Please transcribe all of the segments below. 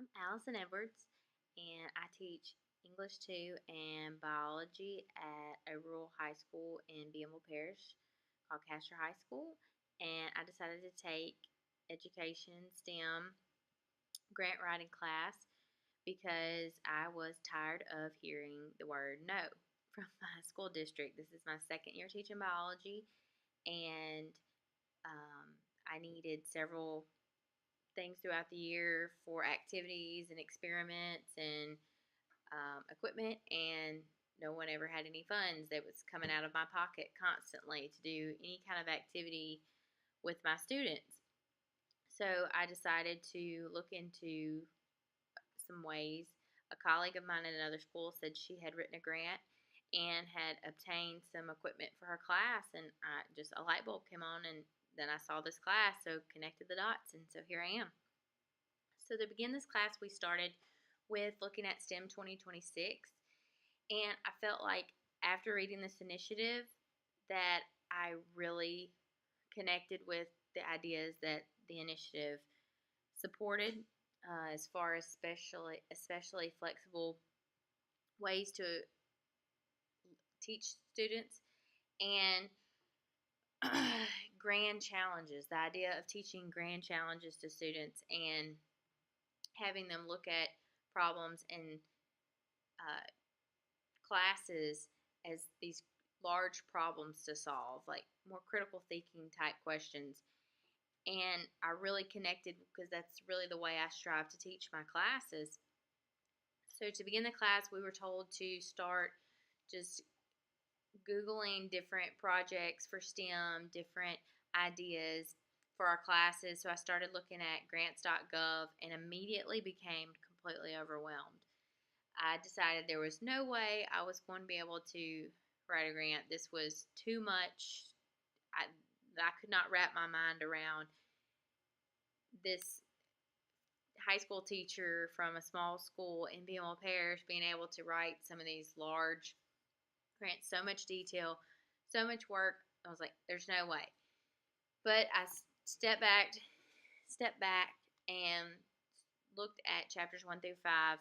I'm Allyson Edwards, and I teach English 2 and biology at a rural high school in Bienville Parish called Castor High School. And I decided to take education STEM grant writing class because I was tired of hearing the word no from my school district. This is my second year teaching biology, and I needed several things throughout the year for activities and experiments and equipment, and no one ever had any funds that was coming out of my pocket constantly to do any kind of activity with my students. So I decided to look into some ways. A colleague of mine at another school said she had written a grant and had obtained some equipment for her class, and just a light bulb came on, and then I saw this class, so connected the dots, and so here I am. So to begin this class, we started with looking at STEM 2026, and I felt like after reading this initiative that I really connected with the ideas that the initiative supported, as far as especially flexible ways to teach students and grand challenges, the idea of teaching grand challenges to students and having them look at problems in classes as these large problems to solve, like more critical thinking type questions. And I really connected because that's really the way I strive to teach my classes. So to begin the class, we were told to start just Googling different projects for STEM, different ideas for our classes. So I started looking at grants.gov and immediately became completely overwhelmed. I decided there was no way I was going to be able to write a grant. This was too much. I could not wrap my mind around this high school teacher from a small school in Bienville Parish being able to write some of these large grants, so much detail, so much work. I was like, there's no way. But I stepped back and looked at chapters 1 through 5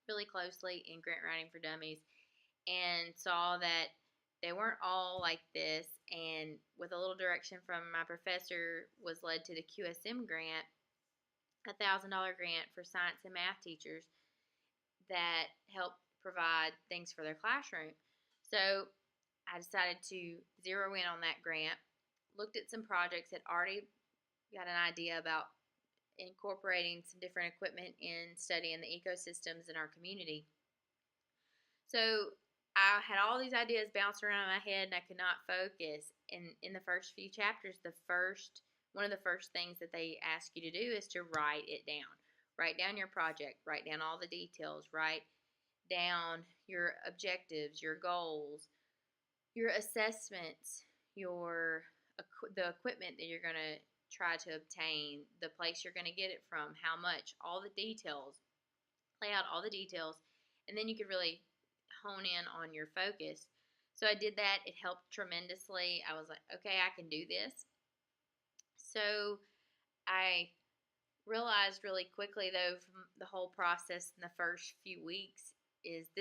really closely in Grant Writing for Dummies and saw that they weren't all like this, and with a little direction from my professor was led to the QSM grant, a $1,000 grant for science and math teachers that help provide things for their classroom. So I decided to zero in on that grant, looked at some projects, had already got an idea about incorporating some different equipment in studying the ecosystems in our community. So I had all these ideas bouncing around in my head, and I could not focus. And in the first few chapters, one of the first things that they ask you to do is to write it down. Write down your project, write down all the details, write down your objectives, your goals, your assessments, the equipment that you're going to try to obtain, the place you're going to get it from, how much, all the details. Lay out all the details, and then you could really hone in on your focus. So I did that. It helped tremendously. I was like, okay, I can do this. So I realized really quickly, though, from the whole process in the first few weeks, is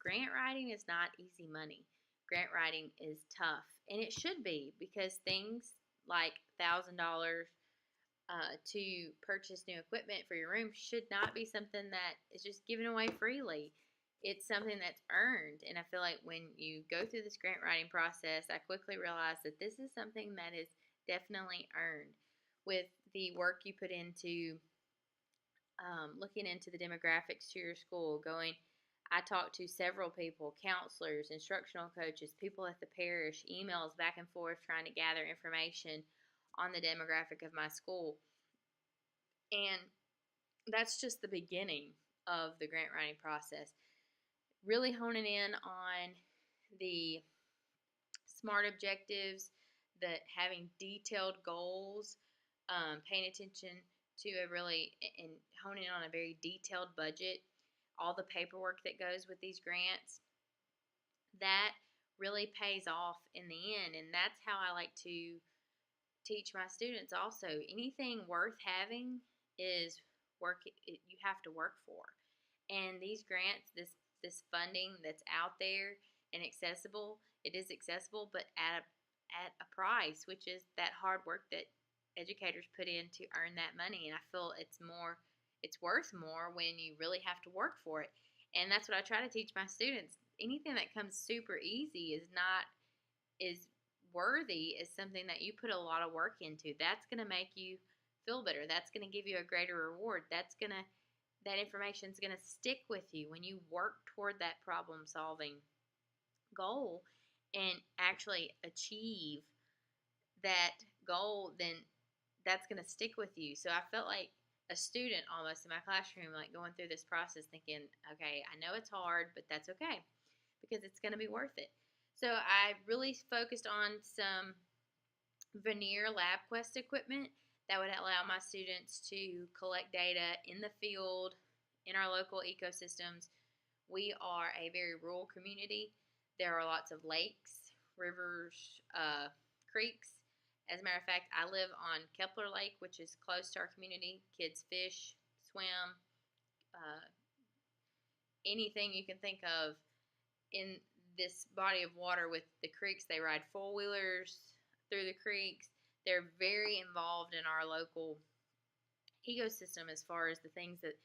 grant writing is not easy money. Grant writing is tough, and it should be, because things like $1,000 to purchase new equipment for your room should not be something that is just given away freely. It's something that's earned, and I feel like when you go through this grant writing process, I quickly realized that this is something that is definitely earned with the work you put into looking into the demographics to your school. I talked to several people, counselors, instructional coaches, people at the parish, emails back and forth trying to gather information on the demographic of my school. And that's just the beginning of the grant writing process. Really honing in on the SMART objectives, having detailed goals, paying attention to and honing in on a very detailed budget, all the paperwork that goes with these grants. That really pays off in the end, and that's how I like to teach my students also. Anything worth having is you have to work for. And these grants, this funding that's out there and accessible, it is accessible, but at a price, which is that hard work that educators put in to earn that money. And I feel it's worth more when you really have to work for it. And that's what I try to teach my students. Anything that comes super easy is worthy, is something that you put a lot of work into. That's going to make you feel better. That's going to give you a greater reward. That information is going to stick with you when you work toward that problem solving goal and actually achieve that goal. Then that's going to stick with you. So I felt like a student almost in my classroom, like going through this process thinking, okay, I know it's hard, but that's okay because it's going to be worth it. So I really focused on some veneer LabQuest equipment that would allow my students to collect data in the field, in our local ecosystems. We are a very rural community. There are lots of lakes, rivers, creeks. As a matter of fact, I live on Kepler Lake, which is close to our community. Kids fish, swim, anything you can think of in this body of water with the creeks. They ride four-wheelers through the creeks. They're very involved in our local ecosystem as far as the things that,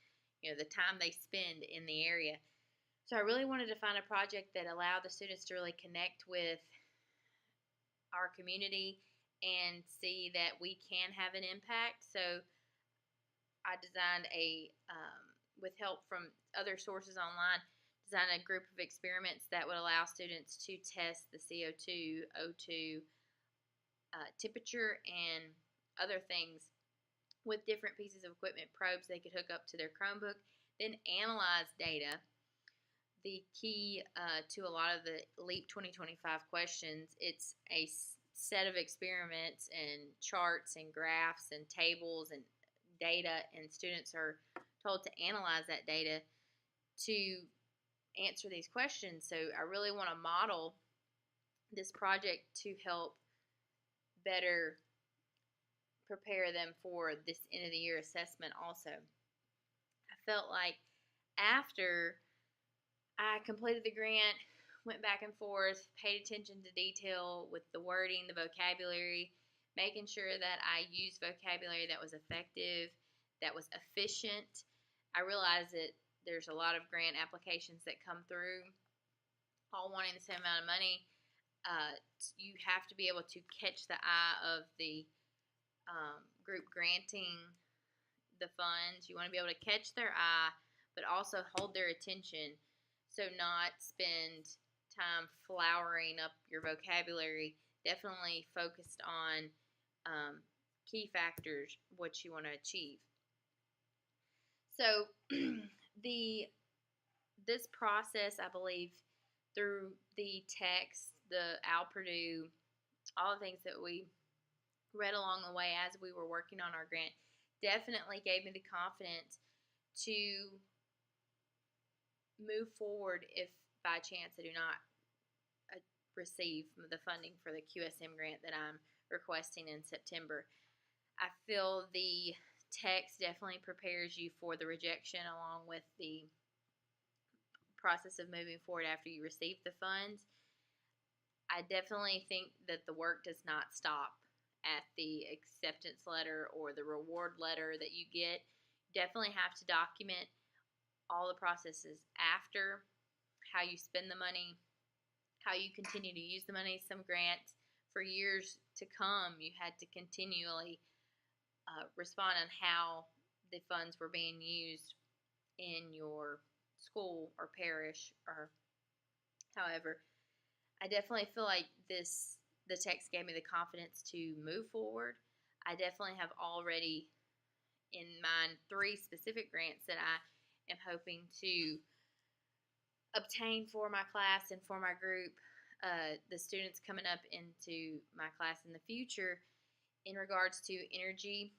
the time they spend in the area. So I really wanted to find a project that allowed the students to really connect with our community and see that we can have an impact. So I designed with help from other sources online, design a group of experiments that would allow students to test the CO2, O2, temperature, and other things with different pieces of equipment, probes they could hook up to their Chromebook, then analyze data. The key to a lot of the LEAP 2025 questions, it's a set of experiments and charts and graphs and tables and data, and students are told to analyze that data to answer these questions. So I really want to model this project to help better prepare them for this end of the year assessment also. I felt like after I completed the grant, went back and forth, paid attention to detail with the wording, the vocabulary, making sure that I used vocabulary that was effective, that was efficient. I realized that there's a lot of grant applications that come through, all wanting the same amount of money. You have to be able to catch the eye of the group granting the funds. You want to be able to catch their eye, but also hold their attention. So not spend time flowering up your vocabulary. Definitely focused on key factors, what you want to achieve. So this process, I believe, through the text, the Al Purdue, all the things that we read along the way as we were working on our grant, definitely gave me the confidence to move forward if by chance I do not receive the funding for the QSM grant that I'm requesting in September. I feel the text definitely prepares you for the rejection along with the process of moving forward after you receive the funds. I definitely think that the work does not stop at the acceptance letter or the reward letter that you get. You definitely have to document all the processes after, how you spend the money, how you continue to use the money. Some grants, for years to come, you had to continually respond on how the funds were being used in your school or parish or however. I definitely feel like the text gave me the confidence to move forward. I definitely have already in mind 3 specific grants that I am hoping to obtain for my class and for my group, the students coming up into my class in the future. In regards to energy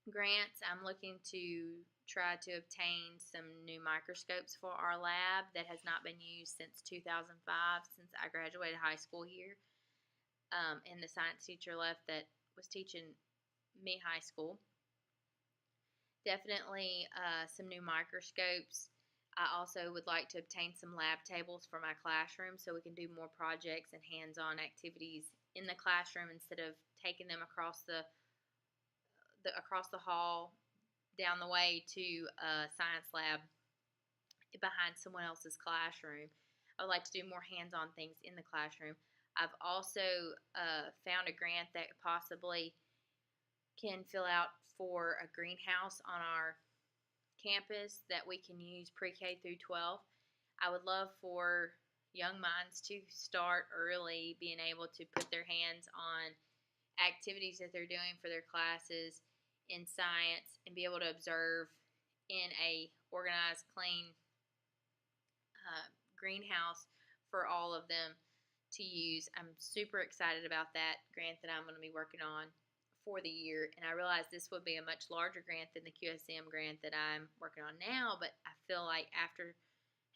grants, I'm looking to try to obtain some new microscopes for our lab that has not been used since 2005, since I graduated high school here. And the science teacher left that was teaching me high school. Definitely some new microscopes. I also would like to obtain some lab tables for my classroom so we can do more projects and hands-on activities in the classroom instead of taking them across the hall down the way to a science lab behind someone else's classroom. I would like to do more hands-on things in the classroom. I've also found a grant that possibly can fill out for a greenhouse on our campus that we can use pre-K through 12. I would love for young minds to start early, being able to put their hands on activities that they're doing for their classes in science and be able to observe in a organized, clean greenhouse for all of them to use. I'm super excited about that grant that I'm going to be working on for the year, and I realize this would be a much larger grant than the QSM grant that I'm working on now, but I feel like after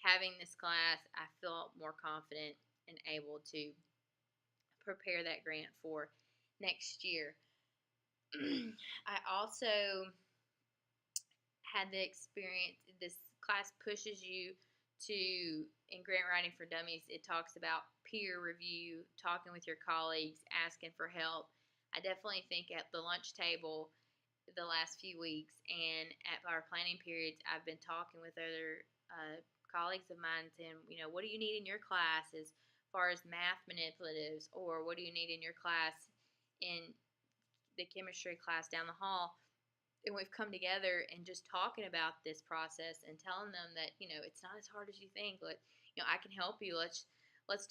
having this class, I feel more confident and able to prepare that grant for next year. I also had the experience, this class pushes you to, in Grant Writing for Dummies, it talks about peer review, talking with your colleagues, asking for help. I definitely think at the lunch table the last few weeks and at our planning periods, I've been talking with other colleagues of mine saying, what do you need in your class as far as math manipulatives, or what do you need in your class in the chemistry class down the hall? And we've come together and just talking about this process and telling them that it's not as hard as you think. I can help you. Let's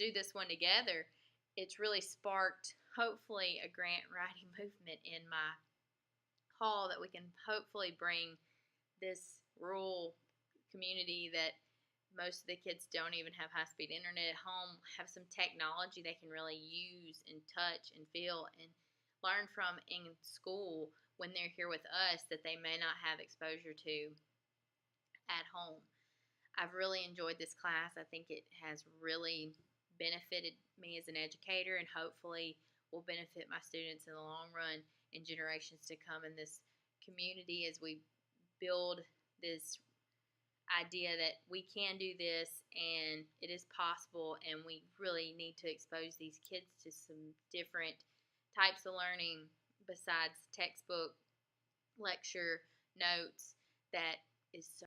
do this one together. It's really sparked hopefully a grant writing movement in my hall that we can hopefully bring this rural community that most of the kids don't even have high-speed internet at home, have some technology they can really use and touch and feel and learn from in school when they're here with us that they may not have exposure to at home. I've really enjoyed this class. I think it has really benefited me as an educator and hopefully will benefit my students in the long run and generations to come in this community as we build this idea that we can do this and it is possible, and we really need to expose these kids to some different types of learning besides textbook lecture notes that is so